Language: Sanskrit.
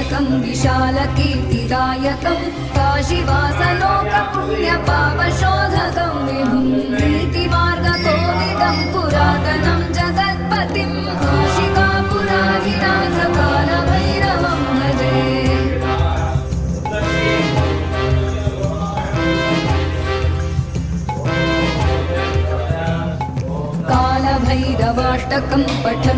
कालभैरवाष्टकं विशालकीर्तिदायकं काशीवासलोकपुण्यपापशोधकं विभुं नीतिमार्गकोविदं पुरातनं जगत्पतिं काशिकापुराधिनाथ कालभैरवं भजे। कालभैरवाष्टकं पठन्